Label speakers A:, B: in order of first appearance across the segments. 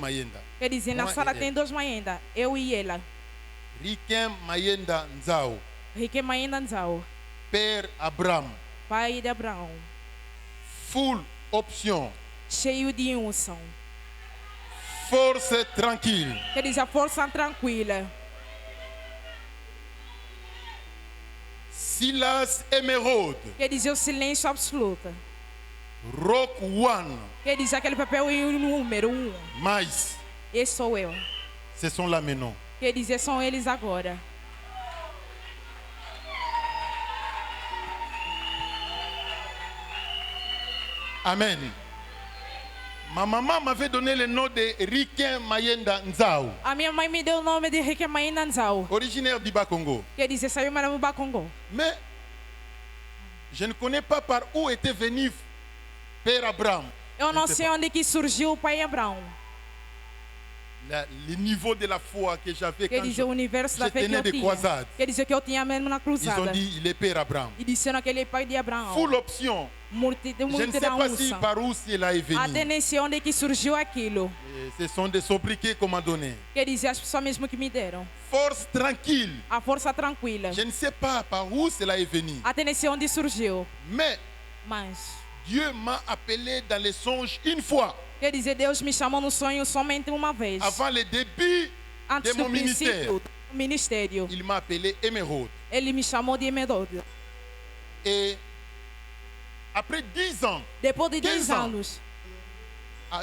A: Mayenda.
B: Quer dizer, na
A: Uma
B: sala
A: e
B: tem dois Mayenda, eu e ela.
A: Riquem Mayenda Nzao.
B: Riquem Mayenda Nzao,
A: Père Abraham.
B: pai de Abraão.
A: Full option.
B: Cheio de unção.
A: Force tranquille.
B: Quer dizer, a força tranquila.
A: Silas Emeraude.
B: Quer dizer, o silêncio absoluto.
A: Rock One.
B: Quer dizer, aquele papel e o número 1.
A: Mais.
B: Esse sou eu.
A: Ce sont là maintenant.
B: Quer dizer, são eles agora.
A: Amen. Ma maman m'avait donné le nom de Riquem Mayenda Nzao,
B: A minha mãe me deu o nome de Riquem Mayenda Nzao.
A: originaire d'Iba Congo.
B: Quer dizer, saiu Marabu Bakongo.
A: Mais je ne connais pas par où était venu Père Abraham.
B: Eu não sei onde que surgiu o pai Abraão.
A: Le niveau de la foi que j'avais
B: Quer
A: quand
B: dizer, o universo da
A: je
B: fé que
A: tenais
B: eu
A: des
B: tinha.
A: croisades.
B: Quer dizer, que eu tinha mesmo na
A: Ils ont
B: cruzada.
A: dit, il est Père Abraham.
B: E disseram que ele é pai de Abraão.
A: Full option. Je ne sais pas si
B: Multidão.
A: par où cela est venu.
B: Até nem sei onde que surgiu aquilo.
A: Et ce sont des sobriquets qu'on m'a donné.
B: Quer dizer, as pessoas mesmo que me deram.
A: Force tranquille.
B: A força tranquila.
A: Je ne sais pas par où cela est venu.
B: Até nem sei onde surgiu.
A: Mais
B: Mas,
A: Dieu m'a appelé dans les songes une fois,
B: quer dizer, Deus me chamou no sonho somente uma vez.
A: avant le début de
B: Antes do
A: mon ministère.
B: princípio do ministério.
A: Il m'a appelé Émeraude.
B: Ele me chamou de Emeraude.
A: Et après 10 ans,
B: Depois de 10
A: 15 ans.
B: anos,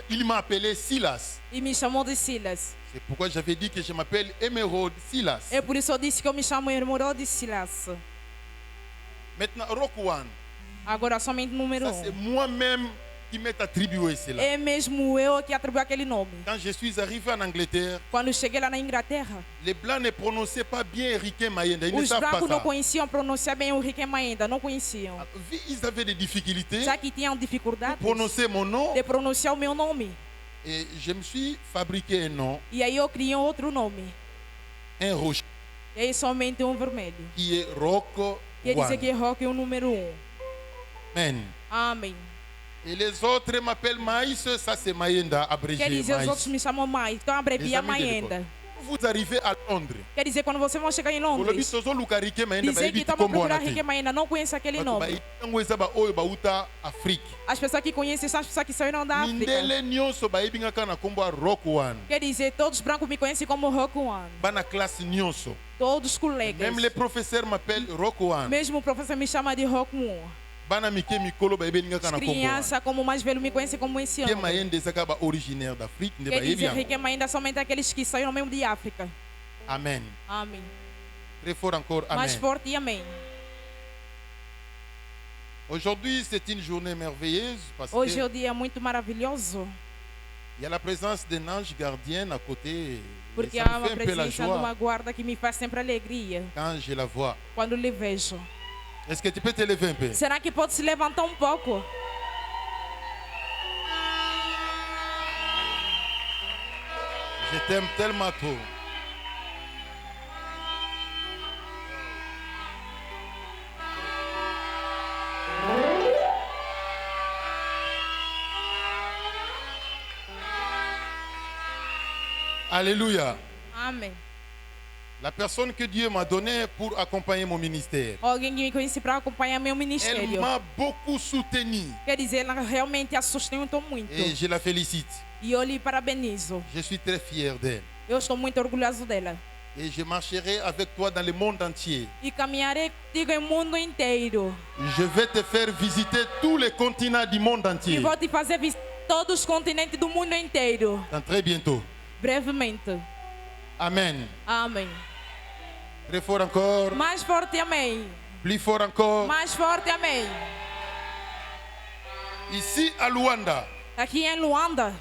A: il m'a appelé Silas.
B: e me chamou de Silas.
A: C'est pourquoi j'avais dit que je m'appelle Émeraude Silas.
B: É por isso eu disse que eu me chamo Emeraude Silas.
A: Maintenant, Rockwan,
B: Agora somente número
A: ça c'est
B: 1.
A: moi-même qui m'est attribué cela.
B: É mesmo eu que atribuí aquele nome.
A: Quand je suis arrivé en Angleterre,
B: Quando eu cheguei lá na Inglaterra,
A: les Blancs ne prononçaient pas bien Riquem Mayenda. Ils ne
B: os
A: savent pas
B: brancos não
A: ça.
B: conheciam pronunciar bem o Riquem ainda, não conheciam.
A: Ils avaient des difficultés
B: Já que tinham
A: pour
B: dificuldades
A: prononcer mon nom.
B: de pronunciar o meu nome.
A: Et je me suis fabriqué un nom,
B: E aí eu criei outro nome.
A: un rocher,
B: E aí somente um vermelho.
A: qui est Rock
B: Quer dizer que
A: One.
B: rock é o número 1.
A: Amen.
B: Amém.
A: Et les autres m'appellent Maïs, ça c'est Mayenda abrégé.
B: Quer dizer, os
A: Maïs.
B: outros me chamam mais. Então
A: Les
B: abrevia
A: amis de
B: Maenda.
A: l'école. Vous arrivez à Londres.
B: Quer dizer, quando vocês vão chegar em
A: Vous
B: Londres, dizer que estão a procurar Riquem ainda não conhece aquele nome.
A: Afrique.
B: As pessoas que conhecem são as pessoas que saíram da África.
A: Mindele nyonso baibinga na kombo Rock One.
B: Quer dizer, todos os brancos me conhecem como Rock One.
A: Bana classe nyonso.
B: Todos os colegas.
A: Même les professeurs m'appellent Rock One.
B: Mesmo o professor me chama de Rock One.
A: Bana mike mikolo baibinga
B: As
A: na kombo.
B: crianças, como o mais velho, me conhecem como esse
A: Que
B: homem.
A: maende zakaba originaire d'Afrique.
B: Quer dizer, Riquem ainda somente aqueles que saíram mesmo de África.
A: Amen.
B: Amém.
A: Très fort encore.
B: Mais
A: Amen.
B: forte e amém.
A: Aujourd'hui, c'est une journée merveilleuse parce
B: Hoje é
A: que
B: um dia muito maravilhoso.
A: il y a la présence d'un ange gardien à côté. Et
B: Porque
A: ça
B: há
A: me
B: uma
A: fait un peu la
B: presença de uma
A: joie
B: guarda que me faz sempre alegria
A: quand je la vois.
B: quando lhe vejo.
A: Est-ce que tu peux te lever un peu?
B: Será que pode se levantar um pouco?
A: Je t'aime tellement trop. Alléluia.
B: Amém.
A: La personne que Dieu m'a donnée pour accompagner mon ministère,
B: Alguém que me conhece para acompanhar meu
A: elle
B: ministério.
A: m'a beaucoup soutenu
B: Quer dizer, ela realmente a sustentou muito.
A: et je la félicite.
B: E eu lhe parabenizo.
A: Je suis très fier d'elle.
B: Eu estou muito orgulhoso dela.
A: Et je marcherai avec toi dans le monde entier.
B: E caminharei contigo em mundo inteiro.
A: Je vais te faire visiter tous les continents du monde
B: E
A: entier.
B: vou te fazer visitar todos os continentes do mundo inteiro.
A: Dans très bientôt.
B: Brevemente.
A: Amen.
B: Amém.
A: Très fort encore.
B: Mais forte, amém.
A: Plus fort encore.
B: Mais forte, amém.
A: Ici à Luanda,
B: Aqui em Luanda,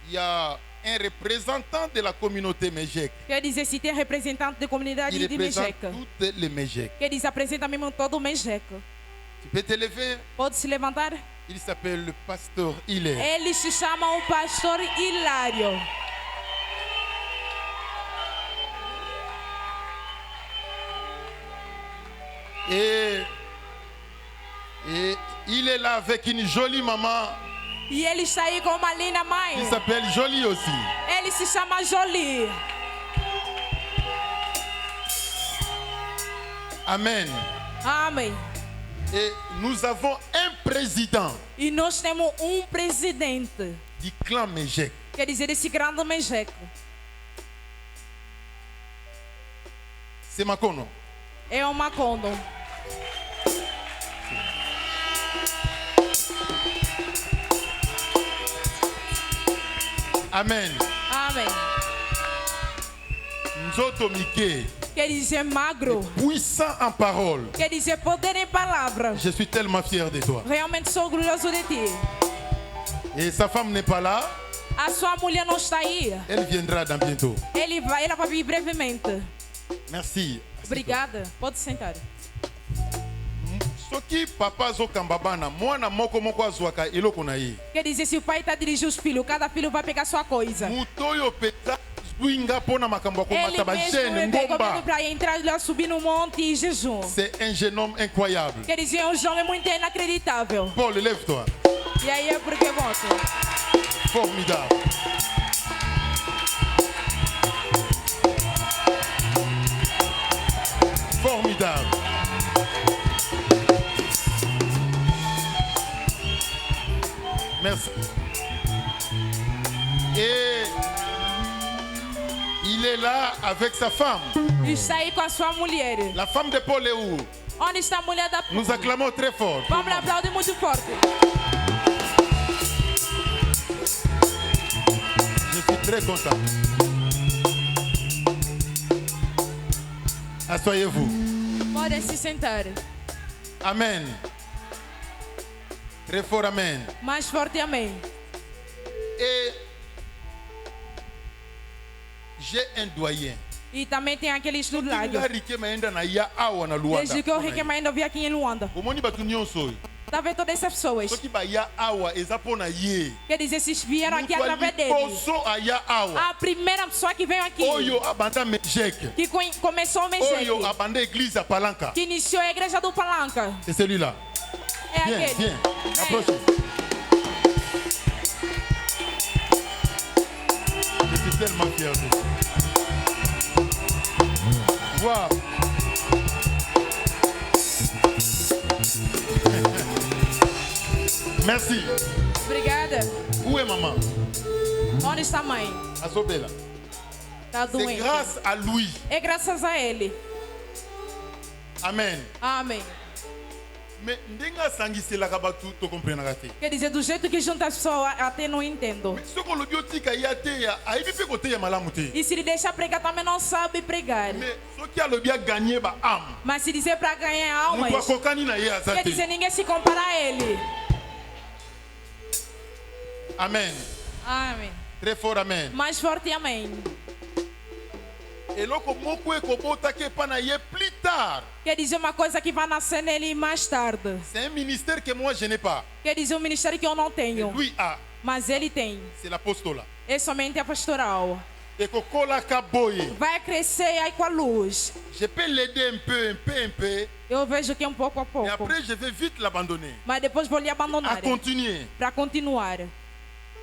A: il y a un représentant de la communauté Méjec.
B: quer dizer, se tem representante da comunidade
A: Il
B: de
A: représente
B: Mejeca.
A: toutes les Méjec.
B: Quer dizer, apresenta mesmo todo o Mejeca.
A: Tu peux te lever.
B: Pode se levantar?
A: Il s'appelle le pasteur Hilaire.
B: Ele se chama o pastor Hilário.
A: Et il est là avec une jolie maman.
B: E ele está aí com uma linda mãe.
A: Il s'appelle Jolie aussi.
B: Ele se chama Jolie.
A: Amen.
B: Amém.
A: Et nous avons un président
B: E nós temos presidente.
A: du clan Méjec.
B: Quer dizer, esse grande Mejeco.
A: C'est Makono.
B: É o Macondo.
A: Amen.
B: Amém.
A: Nzoto Mike,
B: Quer dizer magro.
A: puissant en parole.
B: Quer dizer poder em palavras.
A: Je suis tellement fier de toi.
B: Realmente sou orgulhoso de ti.
A: Et sa femme n'est pas là.
B: A sua mulher não está aí.
A: Elle viendra dans bientôt.
B: Ela vai vir brevemente.
A: Merci.
B: Obrigada. Pode sentar.
A: Soki papa zokamba bana mwana moko moko azwaka eloko na ye.
B: Quer dizer, se o pai está dirigindo os filhos, cada filho vai pegar sua coisa.
A: Mutoyo peta zwinga pona makambo
B: Ele
A: komata ba
B: mesmo
A: jeune
B: pegou
A: ngomba.
B: para entrar lá, subir no monte e jejum.
A: C'est un jeune homme incroyable.
B: Quer dizer, é jovem muito inacreditável.
A: Paul, lève-toi.
B: E aí é porque voto.
A: Formidable. Formidable. Merci. Et il est là avec sa femme.
B: Está aí com a sua mulher.
A: La femme de Paul est où?
B: Onde está a mulher da
A: Nous acclamons très fort.
B: Vamos aplaudir muito forte.
A: Je suis très content. Asseyez-vous.
B: Pode se sentar.
A: Amen. Très fort, amen.
B: Mais forte, amém.
A: Et j'ai un doyen.
B: E também tem aquele estudo lá.
A: Desde que
B: eu requema ainda vi aqui em Luanda. Tá vendo todas essas pessoas? Quer dizer, vocês vieram aqui através deles. A primeira pessoa que veio aqui, que começou o Mejeque, que iniciou a igreja do Palanca.
A: C'est celui-là.
B: É
A: Viens,
B: aquele.
A: viens. Approche. Je suis tellement fier de toi. Wow. Merci.
B: Obrigada.
A: Où est maman?
B: Onde está a mãe?
A: A Sobela.
B: Tá
A: C'est
B: doente.
A: grâce à lui.
B: É graças a ele.
A: Amen.
B: Amém.
A: Mais ndenga sangiselaka batu to comprendre te.
B: Quer dizer, do jeito que junta as pessoas, até não entendo.
A: Soko lobi otika ya te ya aibi pe ko te ya malamu te.
B: E se ele deixa pregar, também não sabe pregar.
A: Mais soki alobi a gagner ba âme.
B: Mas se dizer para ganhar almas,
A: Mutu akokani na ye
B: quer
A: azate.
B: dizer, ninguém se compara a ele.
A: Amen.
B: Amém.
A: Très fort amen.
B: Mais forte, amém.
A: Eloko moko ekobota ke pana ye plus tard.
B: Quer dizer uma coisa que vai nascer nele mais tarde.
A: C'est un ministère que moi je n'ai pas.
B: Quer dizer um ministério que eu não tenho.
A: Lui a.
B: Mas ele tem.
A: C'est l'apostolat.
B: É somente a pastoral.
A: Ekokola kaboye.
B: Vai crescer aí com a luz.
A: Je peux l'aider un peu.
B: Eu vejo que é um pouco a
A: Et
B: pouco.
A: après je vais vite l'abandonner.
B: Mas depois vou lhe abandonar.
A: À continuer.
B: Para continuar.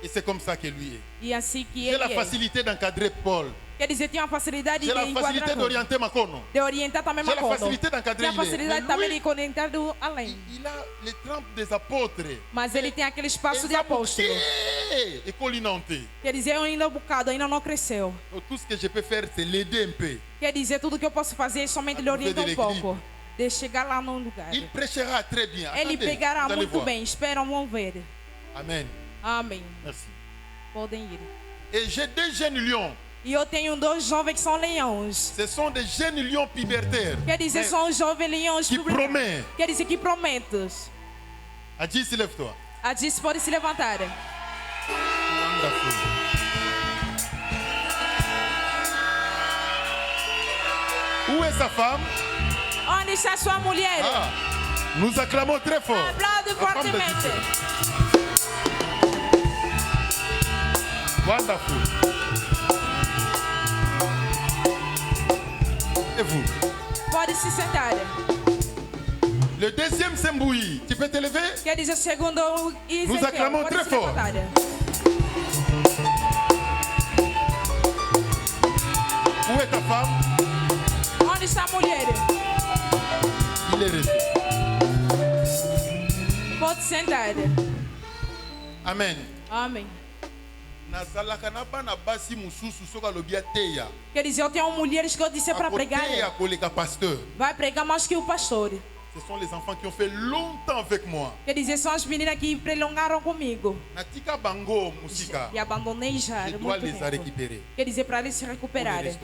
A: Et c'est comme ça que lui est.
B: E assim que
A: J'ai
B: ele
A: la
B: é.
A: facilité d'encadrer Paul.
B: Quer dizer, tem uma facilidade
A: J'ai
B: de
A: la facilité
B: enquadrar.
A: d'orienter Makono.
B: De orientar também
A: J'ai la
B: Macondo.
A: facilité d'encadrer
B: Tem a facilidade
A: il est.
B: também
A: Mais
B: de orientar do além.
A: lui, il a les trempes des apôtres.
B: Mas ele tem aquele espaço de apóstolo.
A: Et colinante.
B: Quer dizer, ainda um bocado, ainda não cresceu.
A: Tout ce que je peux faire, c'est l'aider un peu.
B: Quer dizer, tudo que eu posso fazer é somente lhe orientar um pouco. De chegar lá no lugar.
A: Il prêchera très bien.
B: Ele
A: Attendez,
B: pegará
A: vous allez
B: muito
A: voir.
B: bem. Esperam, vão ver.
A: Amen.
B: Amém.
A: Merci.
B: Podem ir.
A: Et j'ai deux jeunes lions.
B: E eu tenho dois jovens que são leões.
A: Ce sont des jeunes lions pubertaires.
B: Quer dizer, são jovens leões
A: Qui promettent.
B: Quer dizer, que prometem.
A: Adji, lève-toi.
B: A disse pode se levantar.
A: Wonderful. Où est sa femme?
B: Onde está sua mulher?
A: Ah, nous acclamons très fort.
B: Aplaude
A: La femme de
B: fortemente.
A: Dieu. Wonderful. Et vous?
B: Pode se sentar.
A: Le deuxième Semboui, tu peux te lever?
B: Quer dizer, segundo Ezequiel,
A: Nous acclamons
B: pode
A: très
B: se
A: fort.
B: levantar.
A: est ta femme?
B: Onde está a mulher?
A: Il est resté.
B: Pode sentar.
A: Amen.
B: Amém.
A: Nazalaka na bana basi mususu soka lobia teya.
B: Quer dizer, eu tenho mulheres que eu disse para pregar.
A: Pasteur.
B: Vai pregar mais que o pastor.
A: Ce sont les enfants qui ont fait longtemps avec moi.
B: Quer dizer, são as meninas que prolongaram comigo.
A: Natika bango musika.
B: E abandonei já.
A: Je dois les récupérer.
B: Quer dizer, para eles se recuperarem.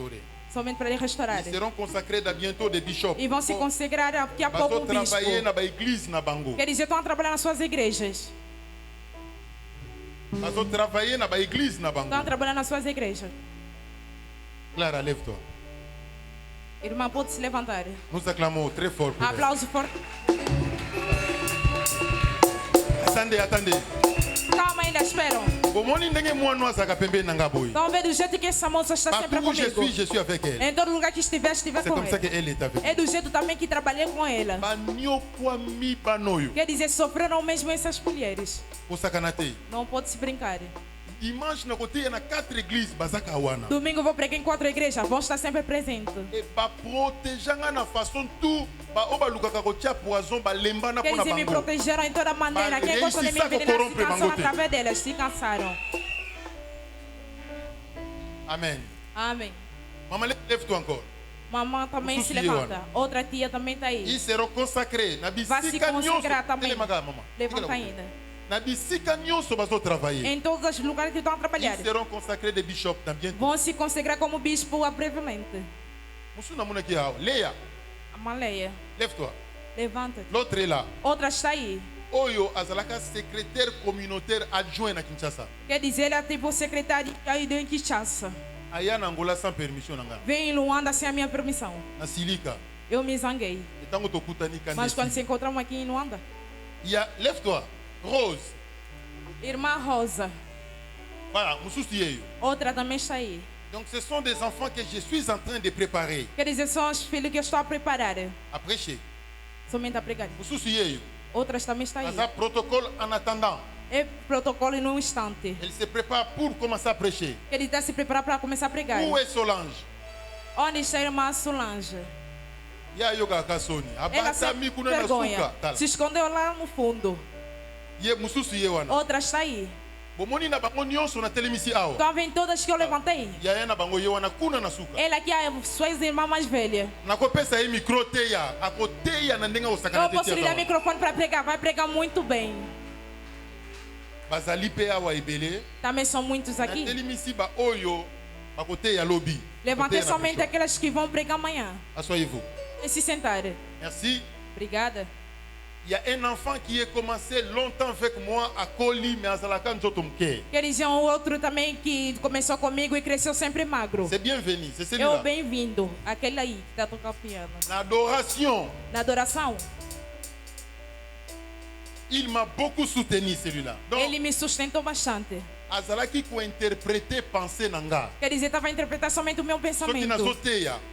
B: Somente para eles restaurarem.
A: Ils seront consacrés bientôt des bishops.
B: E vão se consagrar daqui a pouco um bispo.
A: Trabalhar na igreja na bango.
B: Quer dizer, estão a trabalhar nas suas igrejas.
A: Estão trabalhando na igreja na bango.
B: Estão trabalhando nas suas igrejas.
A: Clara, lève-toi.
B: Irmã, pode se levantar.
A: Nous acclamons très fort.
B: Aplauso forte.
A: Attendez.
B: Calma, ainda esperam. Estão vendo do jeito que essa moça está sempre comigo.
A: Je suis avec elle.
B: Em todo lugar que estiver
A: C'est
B: com
A: comme ça
B: ela.
A: qu'elle est avec.
B: É do jeito também que trabalhei com ela. Quer dizer, sofreram mesmo essas mulheres. Não pode se brincar.
A: Dimanche na côté na 4 églises bazaka wana.
B: Domingo vou pregar em 4 igrejas, vou estar sempre presente.
A: E ba protéger na façon tout ba obalukaka ko tia poison ba lemba na
B: pona bango. Eles me protegeram em toda maneira. Quem gosta de me envenenar se cansaram através delas, se cansaram.
A: Amen.
B: Amém.
A: Maman, lève-toi encore.
B: Mamãe também se levanta. Outra tia também está aí.
A: Ils seront consacrés.
B: Vai se consagrar também. Levanta ainda. Em todos os lugares que estão a trabalhar.
A: Ils seront consacrés des bishops também.
B: Vão se consagrar como bispo brevemente.
A: Léa.
B: Amaleia.
A: Lève-toi.
B: Levanta.
A: L'autre est là.
B: Outra está aí.
A: Oyo azalaka secrétaire communautaire adjoint na Kinshasa.
B: Quer dizer, ela é tipo secretária em Kinshasa.
A: Aya na Angola sans permission nanga.
B: Vem em Luanda sem a minha permissão.
A: Na Silika.
B: Eu me zanguei. Mas quando se encontramos aqui em Luanda.
A: Lève-toi. Rose.
B: Irmã Rosa.
A: Voilà, mususi.
B: Outra também está aí.
A: Donc ce sont des enfants que je suis en train de préparer.
B: Quer dizer, são os filhos que eu estou a preparar.
A: A prêcher.
B: Somente a pregar.
A: Mususi.
B: Outras também está aí.
A: Mas há protocole en attendant.
B: É protocolo num instante.
A: Ele se prépare pour commencer à prêcher.
B: Ele está se preparando para começar a pregar.
A: Où est Solange?
B: Onde está a irmã Solange?
A: Ela
B: se vergonha. Se escondeu lá no fundo. Outra está aí. Estão vendo todas que eu levantei? Ela aqui é a sua irmã mais velha. Eu posso lhe dar microfone para pregar. Vai pregar muito bem. Também são muitos aqui. Levantei somente aquelas que vão pregar amanhã.
A: Asseyez-vous.
B: E se sentar.
A: Merci.
B: Obrigada.
A: Il y a un enfant qui a commencé longtemps avec moi à Coli, mais à Zalakan Zotomke.
B: Quer dizer, um outro também que começou comigo e cresceu sempre magro.
A: C'est bienvenu, c'est celui-là.
B: Eu bem-vindo. Aquele aí que está tocando piano.
A: Na adoração.
B: Na adoração.
A: Il m'a beaucoup soutenu celui-là. Donc,
B: ele me sustentou bastante.
A: Azalaki ko interpréter pensée nanga.
B: Quer dizer, estava a interpretar somente o meu pensamento.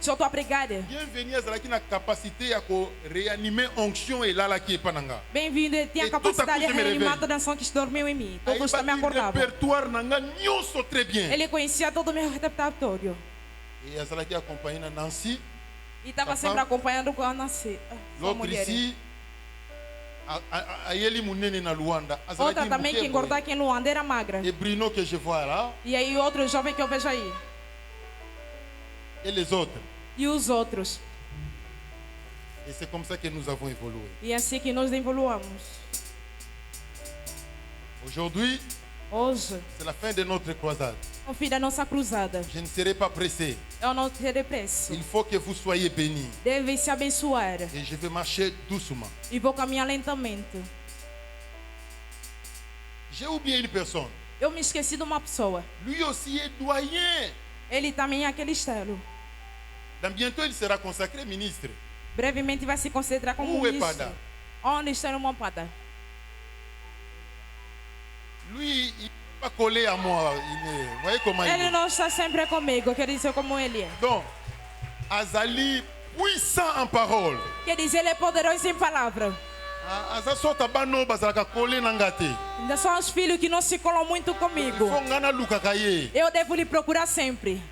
B: Se eu estou a pregar.
A: Bienvenue Azalaki na capacité a ko réanimer onction et lalaki pananga.
B: Bem-vindo, tinha a capacidade de reanimar toda a unção que dormiu em mim. Todos também acordavam.
A: Répertoire nanga nyoso très bien.
B: Ele conhecia todo o meu repertório.
A: E Azalaki acompanhando Nancy.
B: E estava sempre acompanhando com a Nancy.
A: L'autre ici.
B: Outra também que engordou aqui em Luanda era magra.
A: E Bruno que je vois là.
B: E aí outro jovem que eu vejo aí.
A: E les autres.
B: E os outros.
A: Et c'est comme ça que nous avons évolué.
B: E assim que nós evoluamos.
A: Aujourd'hui,
B: hoje,
A: c'est la fin de notre croisade.
B: O fim da nossa cruzada.
A: Je ne serai pas pressé.
B: Eu não terei pressa.
A: Il faut que vous soyez bénis.
B: Devem se abençoar.
A: Et je vais marcher doucement.
B: E vou caminhar lentamente.
A: J'ai oublié une personne.
B: Eu me esqueci de uma pessoa.
A: Lui aussi est doyen.
B: Ele também é aquele estilo.
A: Dans bientôt il sera consacré ministre.
B: Brevemente vai se considerar como ministro. Onde está o Pada?
A: Lui, il pas collé à moi. Vous voyez comment il est.
B: Ele não está sempre comigo, quer dizer como ele é.
A: Donc, Azali puissant en parole.
B: Quer dizer, ele é poderoso em palavra. Ainda são os filhos que não se colam muito comigo. Eu devo lhe procurar sempre.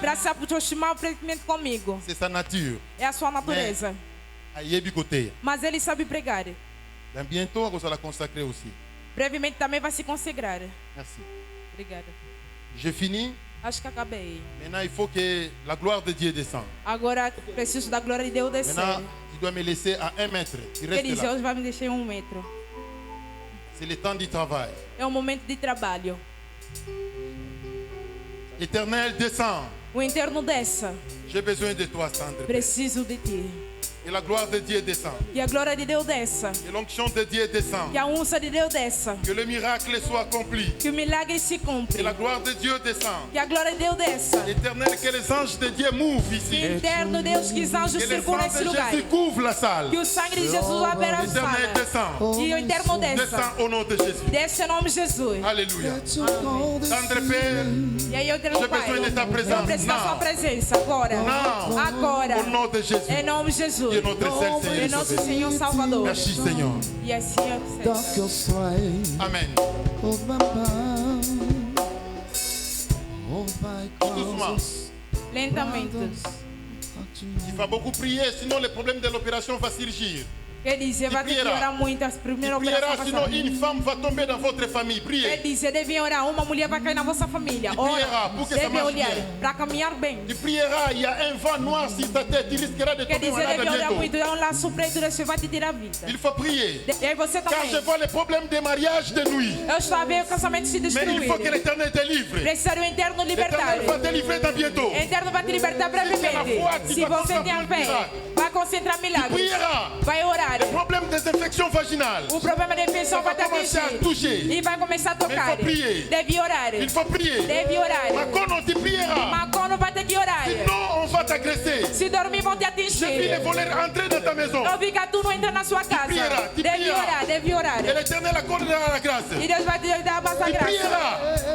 B: Para se aproximar comigo.
A: C'est sa nature.
B: É a sua natureza. Mas ele sabe pregar.
A: Bientôt, on va la consacrer aussi.
B: Brevemente também vai se consagrar.
A: Merci.
B: Obrigada.
A: J'ai fini.
B: Acho que acabei.
A: Maintenant, il faut que la gloire de Dieu descende.
B: Agora preciso da glória de Deus descer.
A: Maintenant, tu dois me laisser à 1 mètre. Tu restes là.
B: Hoje vai me deixar 1 metro.
A: C'est le temps du travail.
B: É um momento de trabalho.
A: Éternel, descend.
B: O interno desça.
A: J'ai besoin de toi, Sandra.
B: Preciso de ti.
A: Et la gloire de Dieu descend.
B: Que a glória de Deus desça.
A: Et l'onction de Dieu descend.
B: Que a unção de Deus desça.
A: Que le miracle soit accompli.
B: Que o milagre se cumpra.
A: Que la gloire de Dieu descend.
B: Que a glória de Deus desça.
A: Éternel, que les anges de Dieu mouvent ici.
B: Eterno Deus, que os anjos circulam nesse lugar.
A: Que le sang de Jésus couvre la salle.
B: Que o sangue de Jesus abra a sala.
A: Éternel, descend.
B: E o eterno desça.
A: Descend au nom de Jésus.
B: Desce em nome de Jesus.
A: Alléluia. Tendre Père.
B: E aí eu tenho
A: J'ai besoin de ta présence.
B: Eu preciso da sua presença agora.
A: Não.
B: Agora.
A: Au nom de Jésus.
B: Em nome de Jesus.
A: E notre Seigneur.
B: Em nosso Senhor Salvador.
A: Merci Seigneur.
B: E assim seja.
A: Amen. Doucement.
B: Lentamente.
A: Il va beaucoup prier, sinon le problème de l'opération va surgir.
B: Ele diz, vai ter que orar muito, as primeiras
A: operações. Sinon une femme va tomber dans votre famille. Priez.
B: Ele diz, devem orar, uma mulher vai cair na vossa família. Ora, deve olhar para caminhar bem.
A: Tu prieras, il y a un vent noir sur ta tête, tu risqueras de tomber malade bientôt.
B: Orar muito, é um laço preto, você vai te tirar a vida.
A: Il faut prier.
B: E aí você também.
A: Car je vois les problèmes de mariage de nuit.
B: Eu estou a ver o casamento se destruir.
A: Mais il faut que l'Éternel te livre.
B: Precisa o interno libertar.
A: L'Éternel va te livrer dans bientôt.
B: O interno vai te libertar brevemente. Se você tem a fé, vai concentrar milagres. Vai orar.
A: Le problème des infections vaginales.
B: O problema da infecção vai te atingir. E vai começar a tocar. Deve orar.
A: Il faut prier.
B: Deve orar.
A: Macono, tu prieras.
B: Macono vai ter que orar.
A: Sinon, on va t'agresser.
B: Se dormir, vão te atingir.
A: Je vis les voleurs entrer dans ta maison.
B: Eu vi que tu não entra na sua casa. Deve orar, deve orar.
A: Et l'Éternel accordera la grâce.
B: E Deus vai te dar a graça.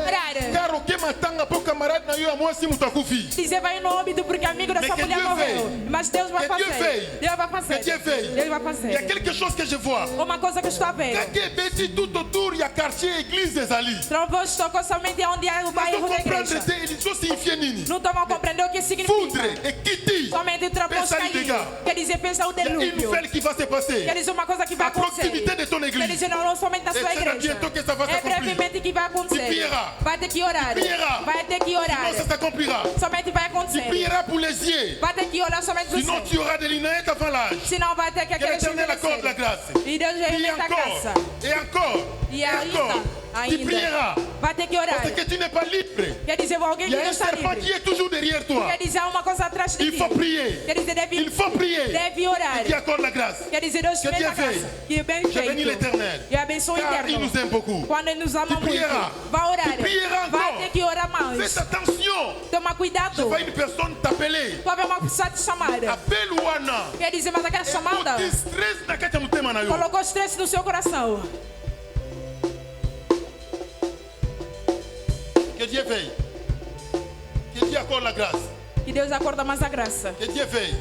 A: Orar. Car o que matanga pour camarade na yo moi si mutakufi.
B: Dizer vai em nome do porque amigo dessa mulher morreu. Mas Deus vai fazer. Deus vai fazer. Deus vai fazer.
A: Il y a quelque chose que je vois.
B: Uma coisa que eu estou a ver.
A: Tout autour, il y a quartier, église des ali.
B: Trovões tocam somente onde há o bairro da igreja. Não estão a compreender o que significa. Somente o trovões cair. Quer dizer, pensa o dilúvio. Quer dizer, uma coisa que vai acontecer. Quer dizer, não somente na sua igreja. É brevemente que vai acontecer. Vai ter que orar. Vai ter que orar. Somente vai acontecer. Vai ter que orar somente por você. Senão vai ter que acreditar. E Deus vai aumentar a graça.
A: Et encore. Tu prieras.
B: Vai ter que orar.
A: Parce que tu n'es pas libre.
B: Quer dizer, alguém que não está livre.
A: Il y a un serpent qui est toujours derrière toi.
B: Quer dizer, uma coisa atrás de ti.
A: Il faut prier.
B: Quer dizer,
A: il faut prier.
B: Deve orar.
A: Et qui accorde la grâce.
B: Quer dizer, Deus
A: que Dieu veille.
B: Que bem feito.
A: Je bénis l'Éternel.
B: E abençoe o Eterno.
A: Car il nous aime beaucoup.
B: Quando ele nos ama muito. Vai orar. Vai ter que orar mais.
A: Fais attention.
B: Toma cuidado.
A: Je vois une personne t'appeler.
B: Tu vai uma pessoa te chamar.
A: Appelle Wana.
B: Quer dizer, mas aquela chamada. Colocou estresse no seu coração.
A: Que Dieu veille. Que Dieu accorde la grâce.
B: Que Deus acorda mais a graça.
A: Que Dieu veille.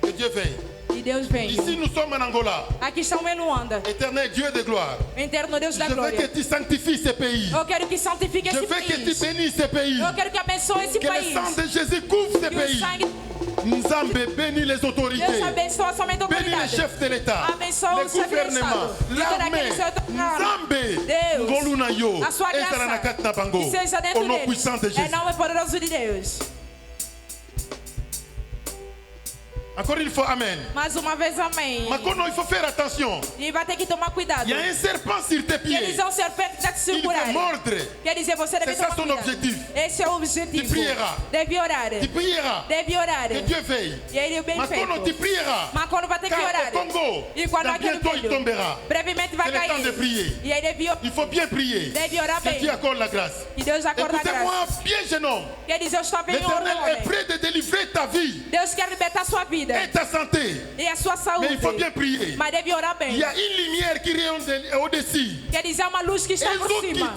A: Que Dieu veille.
B: E Deus vem.
A: Ici nous sommes en Angola.
B: Aqui estamos em Luanda.
A: Éternel Dieu de gloire.
B: Eterno Deus da glória.
A: Je veux que tu sanctifies ce pays.
B: Eu quero que santifique esse país.
A: Je veux que tu bénisses ce pays.
B: Eu quero que abençoe esse país.
A: Que le sang de Jésus couvre ce pays. Nzambe bénit les autorités.
B: Deus abençoa somente a autoridade.
A: Bénit les chefs de l'État.
B: Abençoa
A: le gouvernement. L'armée. Nzambe. Ngoluna yo.
B: A sua graça. Que seja dentro
A: au nom puissant de Jésus.
B: Em nome poderoso de Deus.
A: Encore une fois, amen.
B: Mais uma vez, amém.
A: Mas quando il faut faire attention.
B: E vai ter que tomar cuidado.
A: Il y a un serpent sur tes pieds.
B: Quer dizer, serpente que está te segurando.
A: Il va mordre.
B: Quer dizer, você deve tomar cuidado.
A: Objectif.
B: Esse é o objetivo.
A: Tu prieras.
B: Deve orar.
A: Tu prieras.
B: Deve orar.
A: Que Dieu veille.
B: E ele é bem feito.
A: Mas quando tu prieras.
B: Mas quando vai ter que orar.
A: Congo,
B: e quando aquele
A: il tombera.
B: Brevemente vai cair.
A: C'est le temps de prier.
B: E aí deve
A: il faut bien prier.
B: Deve orar bem.
A: Que Dieu accorde la grâce.
B: E Deus acorda a graça.
A: Écoutez-moi bien, jeune homme.
B: Quer dizer, eu estou bem.
A: L'Éternel est prêt de délivrer ta vie.
B: Deus quer libertar sua vida. vida.
A: Et ta santé.
B: E a sua saúde.
A: Mais il faut bien prier.
B: Mas deve orar bem.
A: Il y a une lumière qui rayonne au-dessus.
B: Quer dizer, uma luz que está por cima.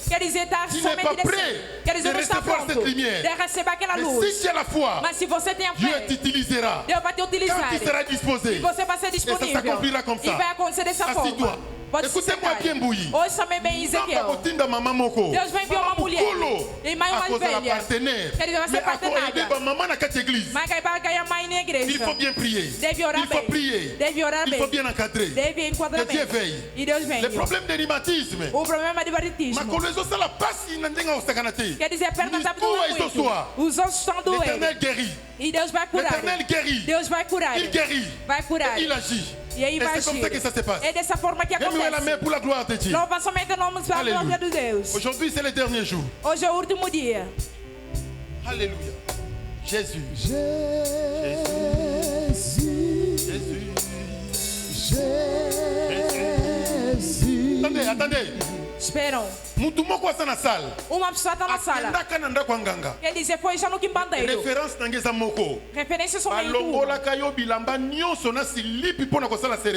B: Quer dizer, está somente descendo. Quer dizer, não está pronto de receber aquela luz.
A: Mais si tu as la foi,
B: mas se você tem a
A: Dieu
B: fé,
A: t'utilisera.
B: Deus vai te utilizar.
A: Quand tu seras disposé.
B: E você vai ser disponível.
A: Et ça s'accomplira comme ça.
B: E vai acontecer dessa forma.
A: Écoutez-moi bien, Bouilly.
B: Hoje também bem Ezequiel. Deus vai enviar uma mulher e mais uma velha. Quer dizer, vai ser partenária. Mas vai ganhar mais na igreja.
A: Il faut bien prier.
B: Deve orar
A: Il faut prier.
B: Deve orar
A: Il
B: bem.
A: faut bien encadrer.
B: Deve enquadrar
A: Que Dieu
B: bem.
A: veille.
B: E Deus vem.
A: Le problème de rhumatisme.
B: O problema de reumatismo. Quer dizer, a perna está doendo. Os ossos estão doendo.
A: L'Éternel guérit.
B: E Deus vai curar.
A: L'Éternel guérit.
B: Deus vai curar.
A: Il guérit.
B: Vai curar.
A: Et il agit.
B: E aí vai
A: c'est comme ça que ça se passe.
B: É dessa forma que acontece.
A: La main pour la gloire de Dieu.
B: Louva somente o nome para a glória de Deus.
A: Aujourd'hui, c'est le dernier jour.
B: Hoje é o último dia.
A: Alléluia. Jésus. Jésus. Attendez.
B: Esperam.
A: Uma
B: pessoa está na sala. Quer dizer, foi já no quimbandeiro. Referência somente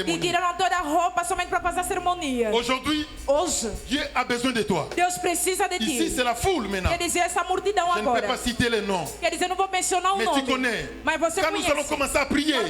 B: e tiraram toda a roupa somente para fazer a cerimônia.
A: Aujourd'hui,
B: hoje,
A: Dieu a besoin de toi.
B: Deus precisa de ti.
A: Ici, c'est la foule maintenant.
B: Quer dizer, essa multidão agora.
A: Je ne peux pas citer les noms.
B: Quer dizer, não vou mencionar o nome.
A: Mais tu connais.
B: Mas você
A: Quand
B: conhece.
A: nous allons commencer à prier.